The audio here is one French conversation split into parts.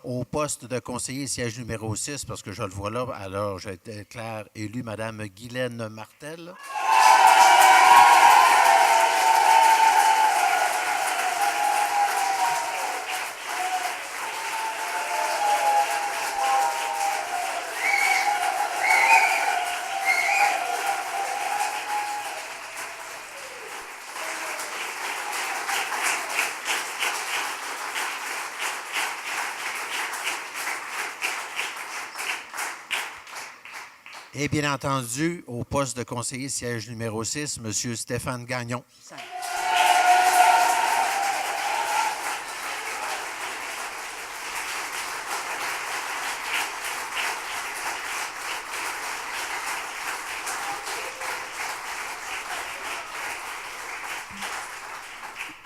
au poste de conseiller siège numéro 6, parce que je le vois là, alors je déclare élu Mme Guylaine Martel. Et bien entendu, au poste de conseiller siège numéro 6, M. Stéphane Gagnon.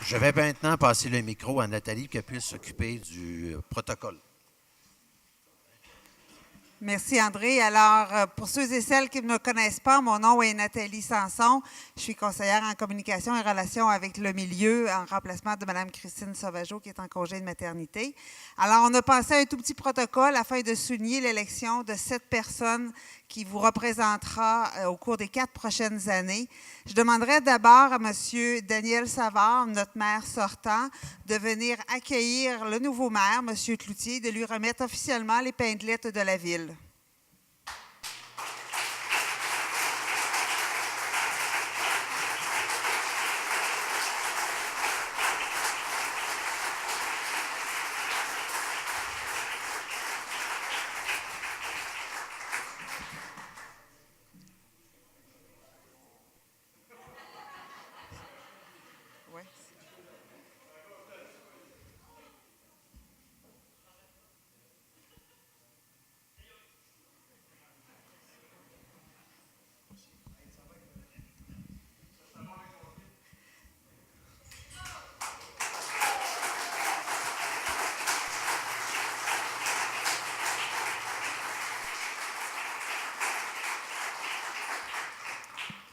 Je vais maintenant passer le micro à Nathalie qui puisse s'occuper du protocole. Merci, André. Alors, pour ceux et celles qui ne me connaissent pas, mon nom est Nathalie Sanson. Je suis conseillère en communication et relations avec le milieu en remplacement de Mme Christine Sauvageau qui est en congé de maternité. Alors, on a pensé à un tout petit protocole afin de souligner l'élection de 7 personnes qui vous représentera au cours des 4 prochaines années. Je demanderai d'abord à M. Daniel Savard, notre maire sortant, de venir accueillir le nouveau maire, M. Cloutier, de lui remettre officiellement les pindelettes de la ville.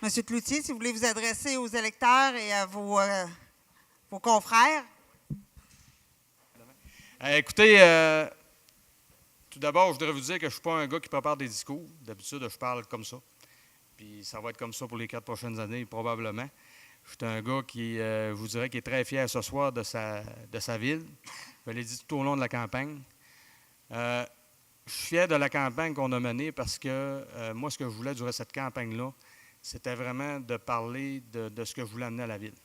Monsieur Cloutier, si vous voulez vous adresser aux électeurs et à vos confrères. Écoutez, tout d'abord, je voudrais vous dire que je ne suis pas un gars qui prépare des discours. D'habitude, je parle comme ça. Puis ça va être comme ça pour les 4 prochaines années, probablement. Je suis un gars qui, je vous dirais, qui est très fier ce soir de sa ville. Je l'ai dit tout au long de la campagne. Je suis fier de la campagne qu'on a menée parce que moi, ce que je voulais durant cette campagne-là, c'était vraiment de parler de ce que je voulais amener à la ville.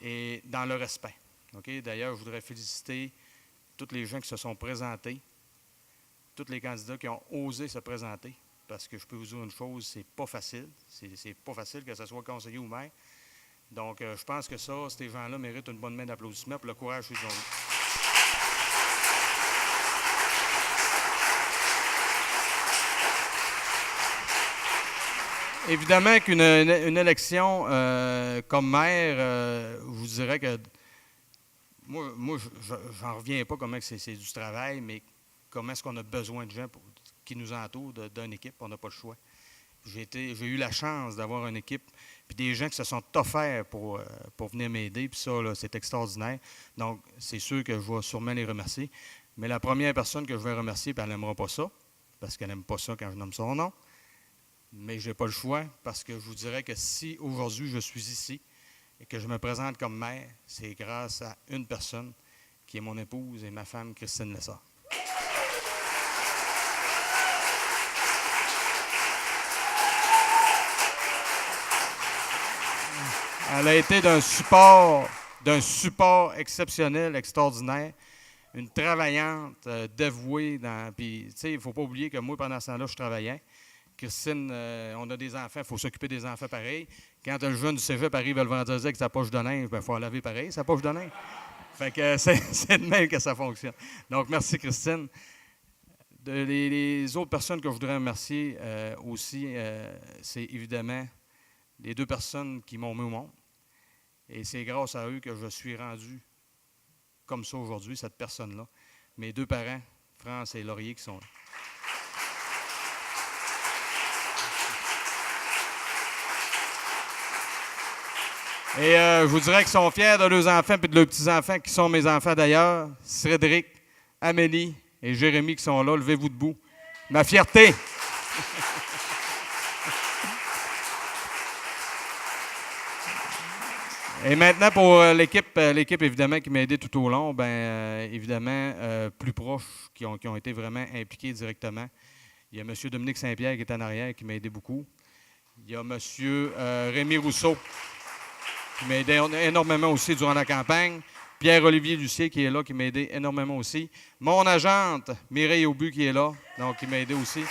Et dans le respect. Okay? D'ailleurs, je voudrais féliciter tous les gens qui se sont présentés, tous les candidats qui ont osé se présenter, parce que je peux vous dire une chose, c'est pas facile. C'est pas facile que ce soit conseiller ou maire. Donc, je pense que ça, ces gens-là méritent une bonne main d'applaudissements pour le courage qu'ils ont eu. Évidemment qu'une élection comme maire, je vous dirais que moi j'en reviens pas comment c'est du travail, mais comment est-ce qu'on a besoin de gens qui nous entourent, d'une équipe, on n'a pas le choix. J'ai eu la chance d'avoir une équipe, puis des gens qui se sont offerts pour venir m'aider, puis ça, là, c'est extraordinaire. Donc, c'est sûr que je vais sûrement les remercier. Mais la première personne que je vais remercier, puis elle n'aimera pas ça, parce qu'elle n'aime pas ça quand je nomme son nom, mais je n'ai pas le choix parce que je vous dirais que si aujourd'hui je suis ici et que je me présente comme maire, c'est grâce à une personne qui est mon épouse et ma femme, Christine Lessard. Elle a été d'un support exceptionnel, extraordinaire, une travaillante, dévouée. Puis, tu sais, il ne faut pas oublier que moi, pendant ce temps-là, je travaillais. Christine, on a des enfants, il faut s'occuper des enfants pareil. Quand le jeune du cégep arrive le vendredi avec sa poche de linge, il faut la laver pareil, sa poche de linge. Fait que c'est de même que ça fonctionne. Donc, merci Christine. Les autres personnes que je voudrais remercier aussi, c'est évidemment les 2 personnes qui m'ont mis au monde. Et c'est grâce à eux que je suis rendu comme ça aujourd'hui, cette personne-là. Mes 2 parents, France et Laurier, qui sont là. Et je vous dirais qu'ils sont fiers de leurs enfants et de leurs petits-enfants, qui sont mes enfants d'ailleurs, Cédric, Amélie et Jérémy qui sont là. Levez-vous debout. Ma fierté. Et maintenant, pour l'équipe évidemment qui m'a aidé tout au long, évidemment, plus proches, qui ont été vraiment impliqués directement. Il y a M. Dominique Saint-Pierre qui est en arrière, qui m'a aidé beaucoup. Il y a M. Rémi Rousseau, qui m'a aidé énormément aussi durant la campagne. Pierre-Olivier Lucier, qui est là, qui m'a aidé énormément aussi. Mon agente, Mireille Aubu, qui est là, donc qui m'a aidé aussi.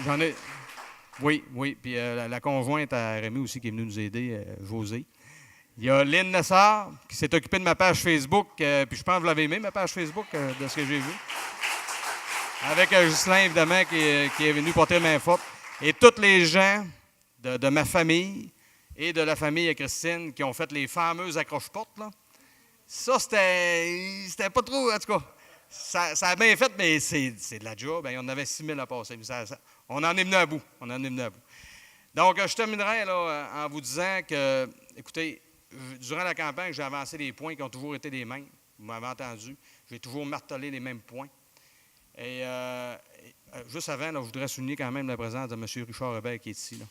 J'en ai... Oui. Puis la conjointe à Rémi aussi qui est venue nous aider, Josée. Il y a Lynn Nassar qui s'est occupée de ma page Facebook. Puis je pense que vous l'avez aimé, ma page Facebook, de ce que j'ai vu. Avec Ghislain, évidemment, qui est venu porter main forte. Et tous les gens de ma famille et de la famille à Christine qui ont fait les fameuses accroche-portes. Là. Ça, c'était pas trop, en tout cas. Ça a bien fait, mais c'est de la job. Il y en avait 6 000 à passer. Mais on en est venu à bout. Donc, je terminerai là, en vous disant que, écoutez, durant la campagne, j'ai avancé des points qui ont toujours été les mêmes. Vous m'avez entendu. J'ai toujours martelé les mêmes points. Et juste avant, là, je voudrais souligner quand même la présence de M. Richard Hébert qui est ici. Là.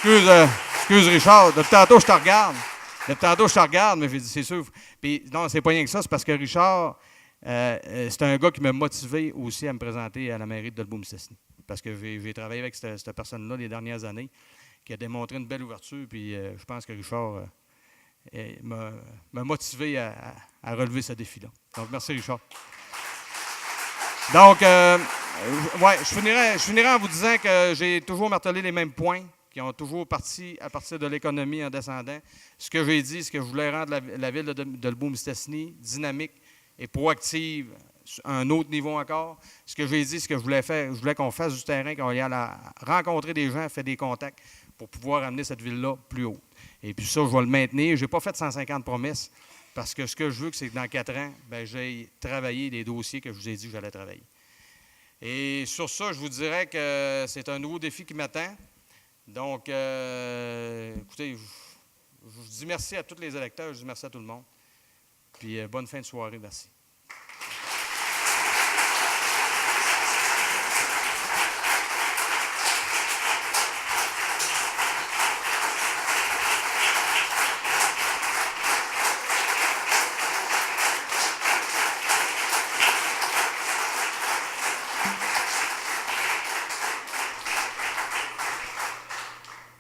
Puis, excuse Richard, depuis tantôt je te regarde. Mais c'est sûr. Puis non, c'est pas rien que ça, c'est parce que Richard, c'est un gars qui m'a motivé aussi à me présenter à la mairie de Dolbeau-Mistassini. Parce que j'ai travaillé avec cette personne-là les dernières années, qui a démontré une belle ouverture, puis je pense que Richard m'a motivé à relever ce défi-là. Donc, merci Richard. Donc, je finirai en vous disant que j'ai toujours martelé les mêmes points, qui ont toujours parti à partir de l'économie en descendant. Ce que j'ai dit, c'est que je voulais rendre la ville de Dolbeau-Mistassini dynamique et proactive à un autre niveau encore. Ce que j'ai dit, c'est que je voulais qu'on fasse du terrain, qu'on y aille rencontrer des gens, faire des contacts pour pouvoir amener cette ville-là plus haut. Et puis ça, je vais le maintenir. Je n'ai pas fait 150 promesses parce que ce que je veux, c'est que dans 4 ans, j'ai travaillé les dossiers que je vous ai dit que j'allais travailler. Et sur ça, je vous dirais que c'est un nouveau défi qui m'attend. Donc, écoutez, je vous dis merci à tous les électeurs, je dis merci à tout le monde. Puis, bonne fin de soirée, merci.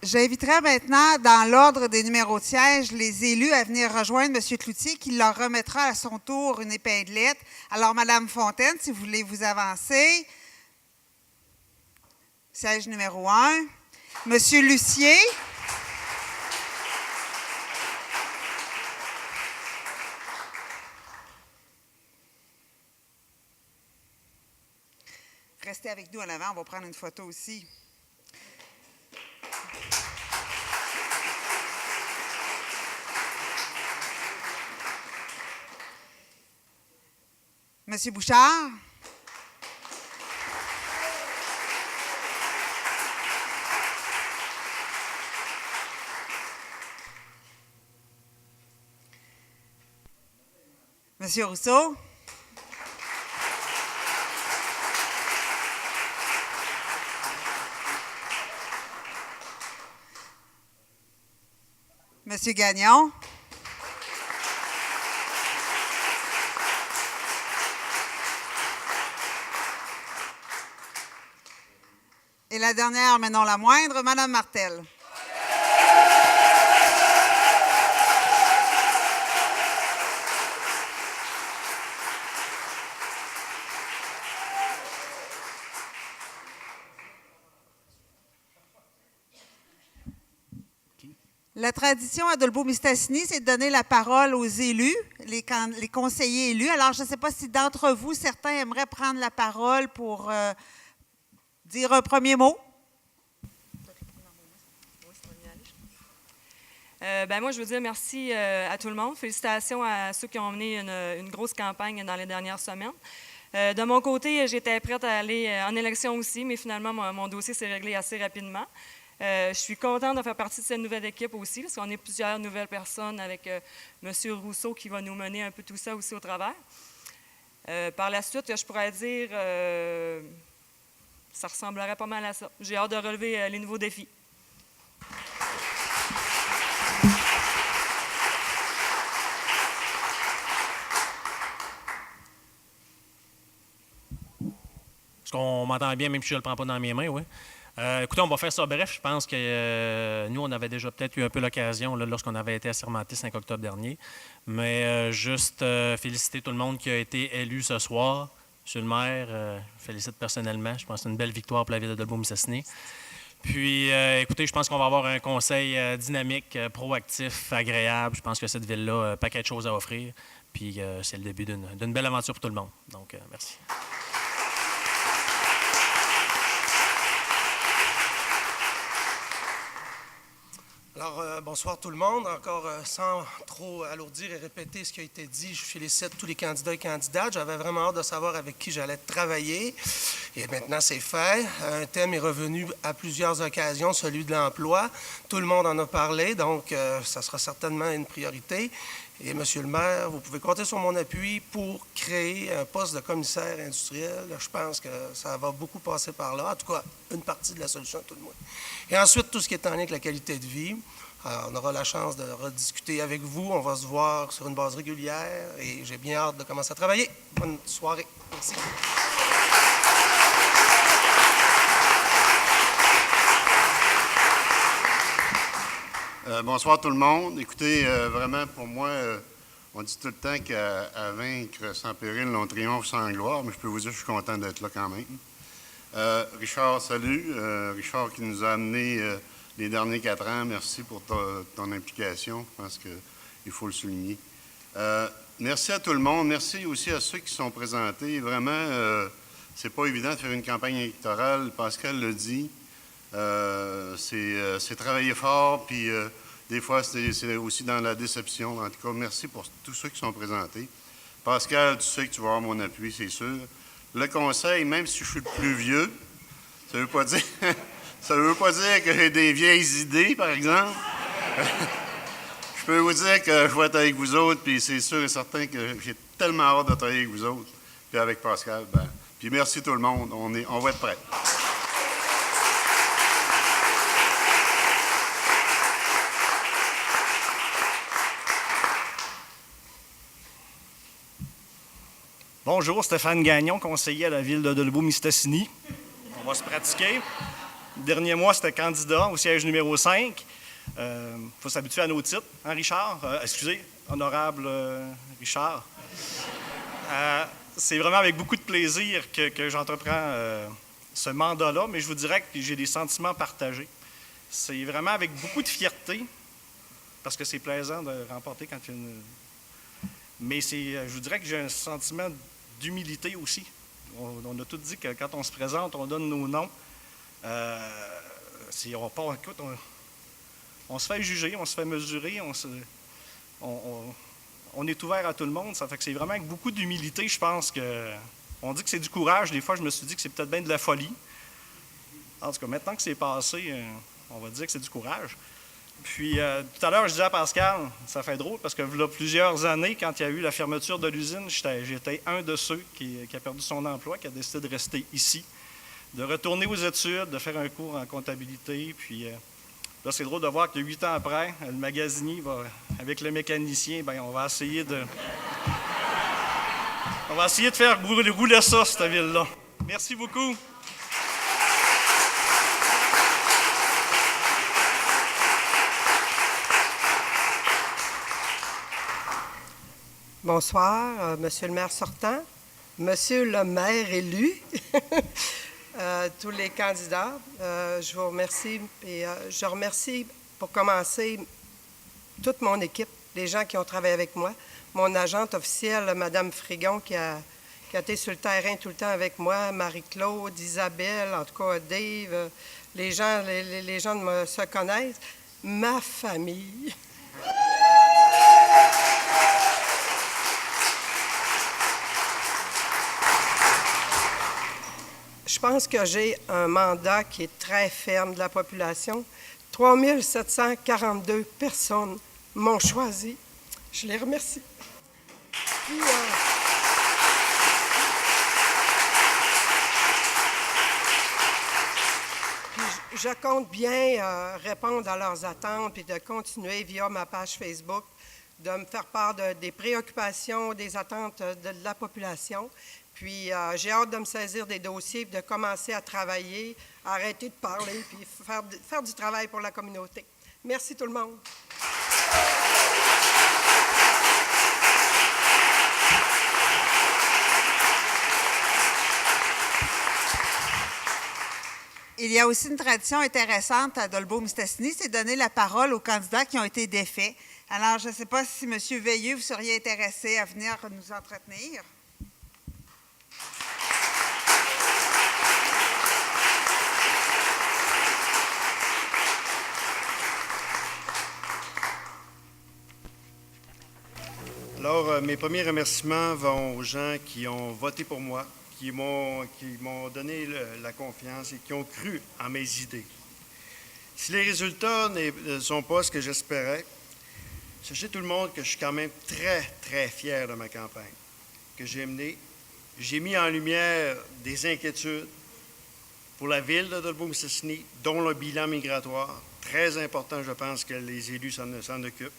J'inviterai maintenant, dans l'ordre des numéros de siège, les élus à venir rejoindre M. Cloutier, qui leur remettra à son tour une épinglette. Alors, Mme Fontaine, si vous voulez vous avancer. Siège numéro 1. M. Lucier. Restez avec nous en avant, on va prendre une photo aussi. Monsieur Bouchard. Monsieur Rousseau. Monsieur Gagnon. Et la dernière, mais non la moindre, Mme Martel. La tradition à Dolbeau-Mistassini, c'est de donner la parole aux élus, les conseillers élus. Alors, je ne sais pas si d'entre vous, certains aimeraient prendre la parole pour dire un premier mot. Moi, je veux dire merci à tout le monde. Félicitations à ceux qui ont mené une grosse campagne dans les dernières semaines. De mon côté, j'étais prête à aller en élection aussi, mais finalement, mon dossier s'est réglé assez rapidement. Je suis contente de faire partie de cette nouvelle équipe aussi, parce qu'on est plusieurs nouvelles personnes avec M. Rousseau qui va nous mener un peu tout ça aussi au travers. Par la suite, je pourrais dire, ça ressemblerait pas mal à ça. J'ai hâte de relever les nouveaux défis. Est-ce qu'on m'entend bien, même si je ne le prends pas dans mes mains, oui? Écoutez, on va faire ça bref. Je pense que nous, on avait déjà peut-être eu un peu l'occasion lorsqu'on avait été assermenté 5 octobre dernier. Mais juste féliciter tout le monde qui a été élu ce soir. Monsieur le maire, je félicite personnellement. Je pense que c'est une belle victoire pour la ville de Dolbeau-Mistassini. Puis, écoutez, je pense qu'on va avoir un conseil dynamique, proactif, agréable. Je pense que cette ville-là a un paquet de choses à offrir. Puis, c'est le début d'une belle aventure pour tout le monde. Donc, merci. Alors, bonsoir tout le monde. Encore sans trop alourdir et répéter ce qui a été dit, je félicite tous les candidats et candidates. J'avais vraiment hâte de savoir avec qui j'allais travailler. Et maintenant, c'est fait. Un thème est revenu à plusieurs occasions, celui de l'emploi. Tout le monde en a parlé, donc ça sera certainement une priorité. Et Monsieur le maire, vous pouvez compter sur mon appui pour créer un poste de commissaire industriel. Je pense que ça va beaucoup passer par là. En tout cas, une partie de la solution, tout le monde. Et ensuite, tout ce qui est en lien avec la qualité de vie. Alors, on aura la chance de rediscuter avec vous. On va se voir sur une base régulière et j'ai bien hâte de commencer à travailler. Bonne soirée. Merci. Bonsoir tout le monde. Écoutez, vraiment pour moi, on dit tout le temps qu'à vaincre sans péril, on triomphe sans gloire, mais je peux vous dire que je suis content d'être là quand même. Richard, salut. Richard qui nous a amené les derniers 4 ans. Merci pour ton implication. Je pense qu'il faut le souligner. Merci à tout le monde. Merci aussi à ceux qui sont présentés. Vraiment, c'est pas évident de faire une campagne électorale. Pascal le dit. C'est travailler fort, puis des fois, c'est aussi dans la déception. En tout cas, merci pour tous ceux qui sont présentés. Pascal, tu sais que tu vas avoir mon appui, c'est sûr. Le conseil, même si je suis le plus vieux, ça ne veut pas dire, ça veut pas dire que j'ai des vieilles idées, par exemple. Je peux vous dire que je vais être avec vous autres, puis c'est sûr et certain que j'ai tellement hâte de travailler avec vous autres, puis avec Pascal. Puis merci tout le monde, on va être prêts. Bonjour, Stéphane Gagnon, conseiller à la ville de Dolbeau-Mistassini. On va se pratiquer. Le dernier mois, c'était candidat au siège numéro 5. Il faut s'habituer à nos titres. Hein, Richard? Excusez, honorable Richard. C'est vraiment avec beaucoup de plaisir que j'entreprends ce mandat-là, mais je vous dirais que j'ai des sentiments partagés. C'est vraiment avec beaucoup de fierté, parce que c'est plaisant de remporter quand il y a une... Mais je vous dirais que j'ai un sentiment d'humilité aussi. On a tous dit que quand on se présente, on donne nos noms. On se fait juger, on se fait mesurer, on est ouvert à tout le monde. Ça fait que c'est vraiment avec beaucoup d'humilité, je pense que... On dit que c'est du courage. Des fois, je me suis dit que c'est peut-être bien de la folie. En tout cas, maintenant que c'est passé, on va dire que c'est du courage. Puis, tout à l'heure, je disais à Pascal, ça fait drôle, parce que il y a plusieurs années, quand il y a eu la fermeture de l'usine, j'étais un de ceux qui a perdu son emploi, qui a décidé de rester ici, de retourner aux études, de faire un cours en comptabilité. Puis, là, c'est drôle de voir que 8 ans après, le magasinier, avec le mécanicien, bien, on va essayer de faire rouler ça, cette ville-là. Merci beaucoup. Bonsoir, Monsieur le maire sortant, Monsieur le maire élu, tous les candidats. Je vous remercie et je remercie pour commencer toute mon équipe, les gens qui ont travaillé avec moi, mon agente officielle, Mme Frigon, qui a été sur le terrain tout le temps avec moi, Marie-Claude, Isabelle, en tout cas Dave, les gens se connaissent, ma famille. Je pense que j'ai un mandat qui est très ferme de la population. 3742 personnes m'ont choisi. Je les remercie. Puis, je compte bien répondre à leurs attentes et de continuer via ma page Facebook de me faire part des préoccupations, des attentes de la population. Puis j'ai hâte de me saisir des dossiers, de commencer à travailler, à arrêter de parler, puis faire du travail pour la communauté. Merci tout le monde. Il y a aussi une tradition intéressante à Dolbeau-Mistassini, c'est de donner la parole aux candidats qui ont été défaits. Alors, je ne sais pas si M. Veilleux, vous seriez intéressé à venir nous entretenir. Alors, mes premiers remerciements vont aux gens qui ont voté pour moi, qui m'ont donné la confiance et qui ont cru en mes idées. Si les résultats ne sont pas ce que j'espérais, sachez tout le monde que je suis quand même très, très fier de ma campagne que j'ai menée. J'ai mis en lumière des inquiétudes pour la ville de Dolbeau-Mistassini, dont le bilan migratoire, très important, je pense que les élus s'en occupent.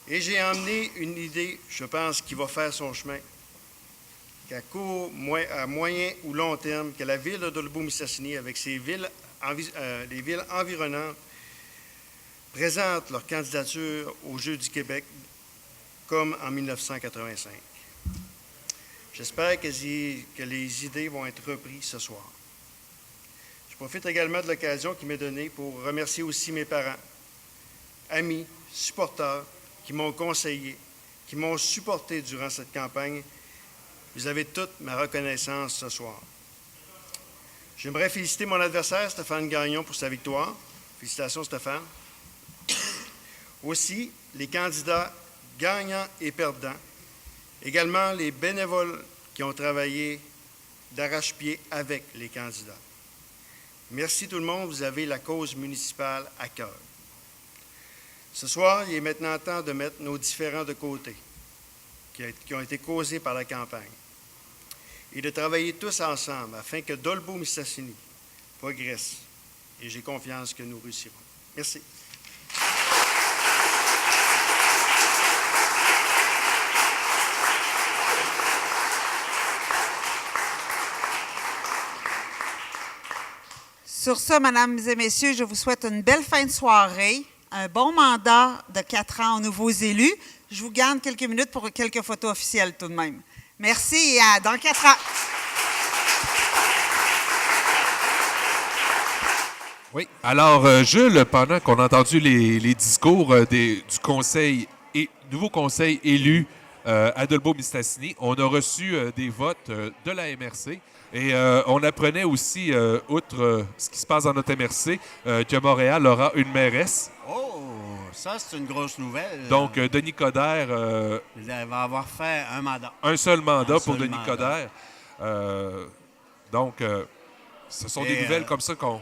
Et j'ai emmené une idée, je pense, qui va faire son chemin, qu'à moyen ou long terme, que la ville de Dolbeau-Mistassini, avec les villes environnantes, présente leur candidature aux Jeux du Québec comme en 1985. J'espère que les idées vont être reprises ce soir. Je profite également de l'occasion qui m'est donnée pour remercier aussi mes parents, amis, supporters, qui m'ont conseillé, qui m'ont supporté durant cette campagne. Vous avez toute ma reconnaissance ce soir. J'aimerais féliciter mon adversaire, Stéphane Gagnon, pour sa victoire. Félicitations, Stéphane. Aussi, les candidats gagnants et perdants. Également, les bénévoles qui ont travaillé d'arrache-pied avec les candidats. Merci tout le monde, vous avez la cause municipale à cœur. Ce soir, il est maintenant temps de mettre nos différends de côté, qui ont été causés par la campagne, et de travailler tous ensemble afin que Dolbeau-Mistassini progresse. Et j'ai confiance que nous réussirons. Merci. Sur ce, mesdames et messieurs, je vous souhaite une belle fin de soirée, un bon mandat de 4 ans aux nouveaux élus. Je vous garde quelques minutes pour quelques photos officielles tout de même. Merci et à dans 4 ans. Oui. Alors, Jules, pendant qu'on a entendu les discours du conseil et nouveau conseil élu à Dolbeau-Mistassini, on a reçu des votes de la MRC. Et on apprenait aussi, outre ce qui se passe dans notre MRC, que Montréal aura une mairesse. Oh, ça, c'est une grosse nouvelle. Donc, Denis Coderre... il va avoir fait un mandat. Un seul mandat pour Denis Coderre. Donc, ce sont des nouvelles comme ça qu'on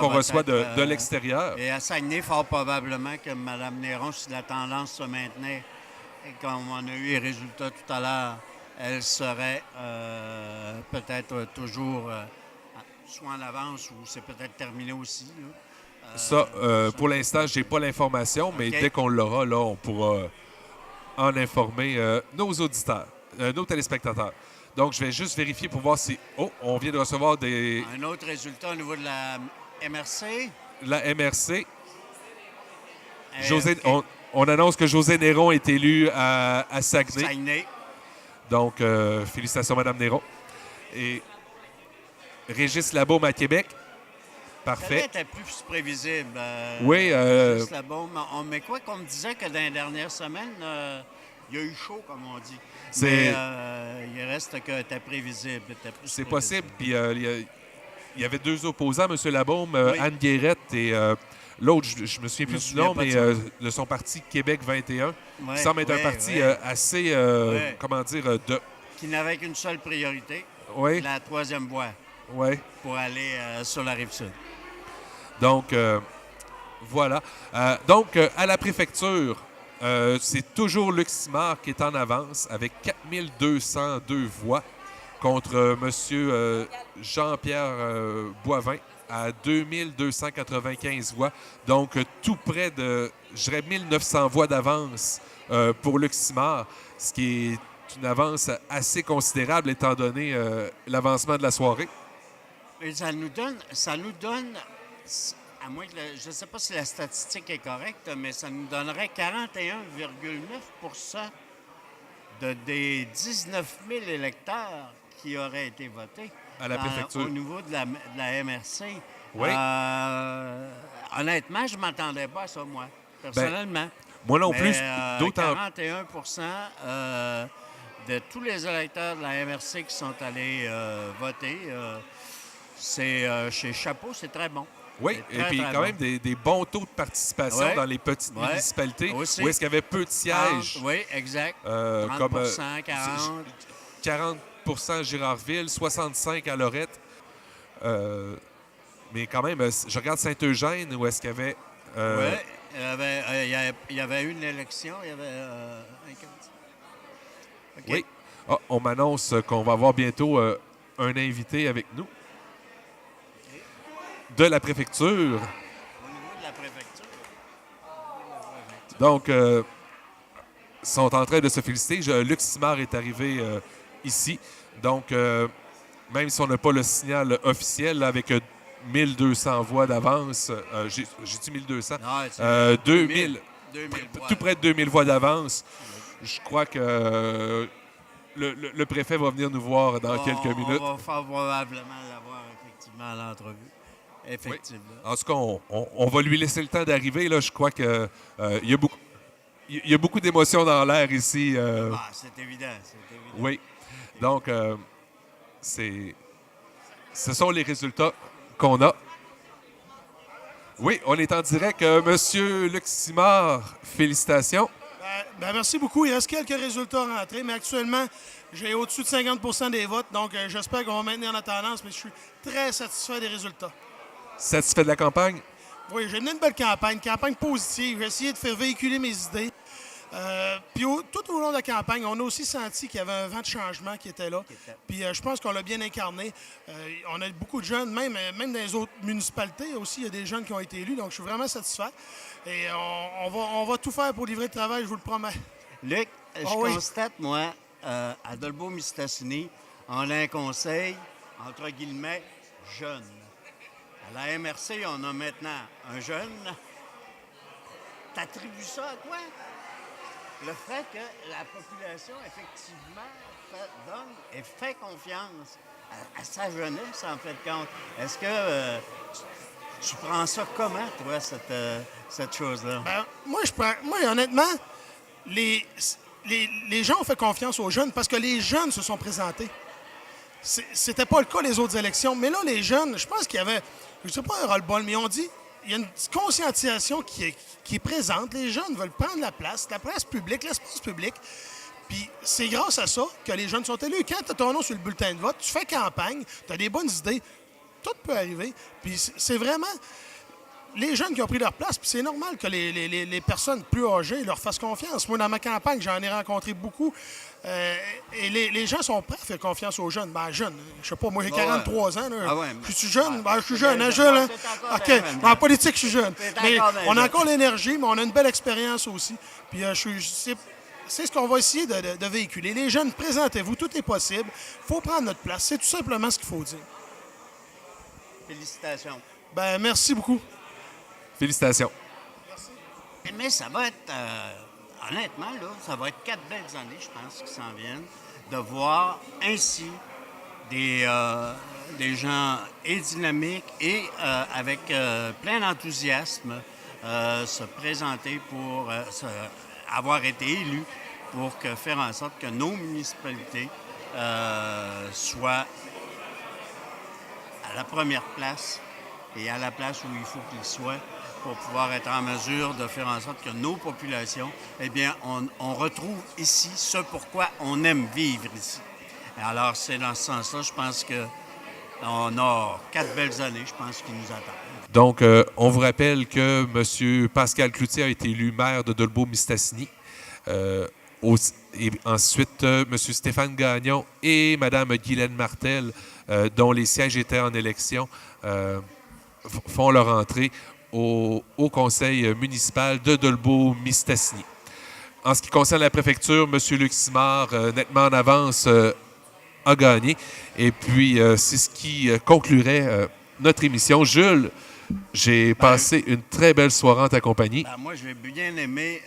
reçoit de l'extérieur. Et à Saguenay, fort probablement que Mme Néron, si la tendance se maintenait, et comme on a eu les résultats tout à l'heure, elle serait peut-être toujours soit en avance ou c'est peut-être terminé aussi. Ça, pour l'instant, je n'ai pas l'information, mais dès qu'on l'aura, là, on pourra en informer nos auditeurs, nos téléspectateurs. Donc, je vais juste vérifier pour voir si... Oh, on vient de recevoir des... Un autre résultat au niveau de la MRC. La MRC. On annonce que José Néron est élu à Saguenay. Donc, félicitations, Mme Néron. Et Régis Labaume à Québec. Parfait. Ça était plus prévisible. Oui. Régis Labaume. Mais quoi qu'on me disait que dans les dernières semaines, il y a eu chaud, comme on dit. Mais il reste que c'était prévisible. C'est possible. Puis il y avait deux opposants, M. Labaume, Anne Guérette et... L'autre, je me souviens plus du nom, mais de son parti Québec 21, qui semble être un parti assez, comment dire, qui n'avait qu'une seule priorité, la troisième voie. Ouais. pour aller sur la Rive-Sud. Donc, voilà. Donc, à la préfecture, c'est toujours Luc Simard qui est en avance avec 4202 voix contre M. Jean-Pierre Boivin à 2295 voix. Donc, tout près de, je dirais, 1900 voix d'avance pour Luc Simard, ce qui est une avance assez considérable étant donné l'avancement de la soirée. Et ça nous donne, à moins que je ne sais pas si la statistique est correcte, mais ça nous donnerait 41,9 des 19 000 électeurs qui auraient été votés à la préfecture. Au niveau de la MRC. Oui. Honnêtement, je ne m'attendais pas à ça, moi, personnellement. Moi non plus, d'autant... 41 de tous les électeurs de la MRC qui sont allés voter, c'est chez Chapeau, c'est très bon. Oui, et puis quand même des bons taux de participation dans les petites municipalités aussi. Où est-ce qu'il y avait peu de sièges. Oui, exact. 30 comme 40 40 à Girardville, 65 à Lorette. Mais quand même, je regarde Saint-Eugène, où est-ce qu'il y avait... Oui, il y avait une élection, il y avait un candidat. Okay. Oui. Ah, on m'annonce qu'on va avoir bientôt un invité avec nous. De la préfecture. Au niveau de la préfecture. Donc, sont en train de se féliciter. Luc Simard est arrivé ici. Donc, même si on n'a pas le signal officiel là, avec 1200 voix d'avance, j'ai dit 1200, 2000, tout près de 2000 voix d'avance, je crois que le préfet va venir nous voir dans quelques minutes. On va probablement l'avoir effectivement à l'entrevue. Effectivement. Oui. En tout cas, on va lui laisser le temps d'arriver. Là, je crois que il y a beaucoup d'émotions dans l'air ici. C'est évident, Oui. Donc, ce sont les résultats qu'on a. Oui, on est en direct. Monsieur Luc Simard, félicitations. Merci beaucoup. Il reste quelques résultats rentrés, mais actuellement, j'ai au-dessus de 50 des votes. Donc, j'espère qu'on va maintenir notre tendance, mais je suis très satisfait des résultats. Satisfait de la campagne? Oui, j'ai mené une belle campagne positive. J'ai essayé de faire véhiculer mes idées. Puis tout au long de la campagne, on a aussi senti qu'il y avait un vent de changement qui était là. Puis je pense qu'on l'a bien incarné. On a beaucoup de jeunes, même dans les autres municipalités aussi, il y a des jeunes qui ont été élus. Donc je suis vraiment satisfait. Et on va tout faire pour livrer le travail, je vous le promets. Luc, je constate, moi, à Dolbeau-Mistassini, on a un conseil, entre guillemets, jeune. À la MRC, on a maintenant un jeune. T'attribues ça à quoi? Le fait que la population, effectivement, fait confiance à sa jeunesse, en fait de compte. Est-ce que tu prends ça comment, toi, cette chose-là? Moi, honnêtement, les gens ont fait confiance aux jeunes parce que les jeunes se sont présentés. C'était pas le cas les autres élections. Mais là, les jeunes, je pense qu'il y avait, je ne sais pas un ras-le-bol, mais on dit, il y a une conscientisation qui est présente. Les jeunes veulent prendre la place publique, l'espace public. Puis c'est grâce à ça que les jeunes sont élus. Quand tu as ton nom sur le bulletin de vote, tu fais campagne, tu as des bonnes idées, tout peut arriver. Puis c'est vraiment les jeunes qui ont pris leur place. Puis c'est normal que les personnes plus âgées leur fassent confiance. Moi, dans ma campagne, j'en ai rencontré beaucoup. Et les gens sont prêts à faire confiance aux jeunes. Ben, jeunes, je sais pas, moi j'ai 43 ans. Là. Je suis jeune? Je suis jeune, hein, jeune? Hein? OK, en politique, je suis jeune. Mais on a encore l'énergie, mais on a une belle expérience aussi. Puis c'est ce qu'on va essayer de véhiculer. Les jeunes, présentez-vous, tout est possible. Il faut prendre notre place. C'est tout simplement ce qu'il faut dire. Félicitations. Ben, merci beaucoup. Félicitations. Merci. Mais ça va être... honnêtement, là, ça va être 4 belles années, je pense, qui s'en viennent, de voir ainsi des gens dynamiques et avec plein d'enthousiasme se présenter pour avoir été élus pour faire en sorte que nos municipalités soient à la première place et à la place où il faut qu'ils soient, pour pouvoir être en mesure de faire en sorte que nos populations, eh bien, on retrouve ici ce pourquoi on aime vivre ici. Et alors, c'est dans ce sens-là, je pense que On a 4 belles années, je pense, qui nous attendent. Donc, on vous rappelle que M. Pascal Cloutier a été élu maire de Dolbeau-Mistassini. Et ensuite, M. Stéphane Gagnon et Mme Guylaine Martel, dont les sièges étaient en élection, font leur entrée au conseil municipal de Dolbeau-Mistassini. En ce qui concerne la préfecture, M. Luc Simard, nettement en avance, a gagné. Et puis, c'est ce qui conclurait notre émission. Jules, j'ai passé une très belle soirée en ta compagnie. Moi, j'ai bien aimé,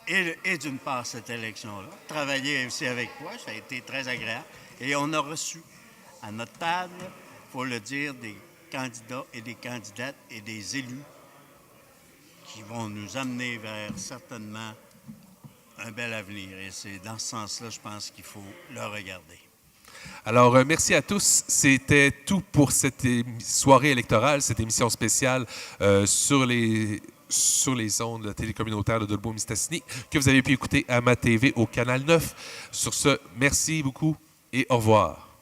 et d'une part, cette élection-là. Travailler aussi avec toi, ça a été très agréable. Et on a reçu à notre table, il faut le dire, des candidats et des candidates et des élus qui vont nous amener vers certainement un bel avenir. Et c'est dans ce sens-là, je pense qu'il faut le regarder. Alors, merci à tous. C'était tout pour cette soirée électorale, cette émission spéciale sur les ondes télécommunautaires de Dolbeau-Mistassini que vous avez pu écouter à Ma TV au Canal 9. Sur ce, merci beaucoup et au revoir.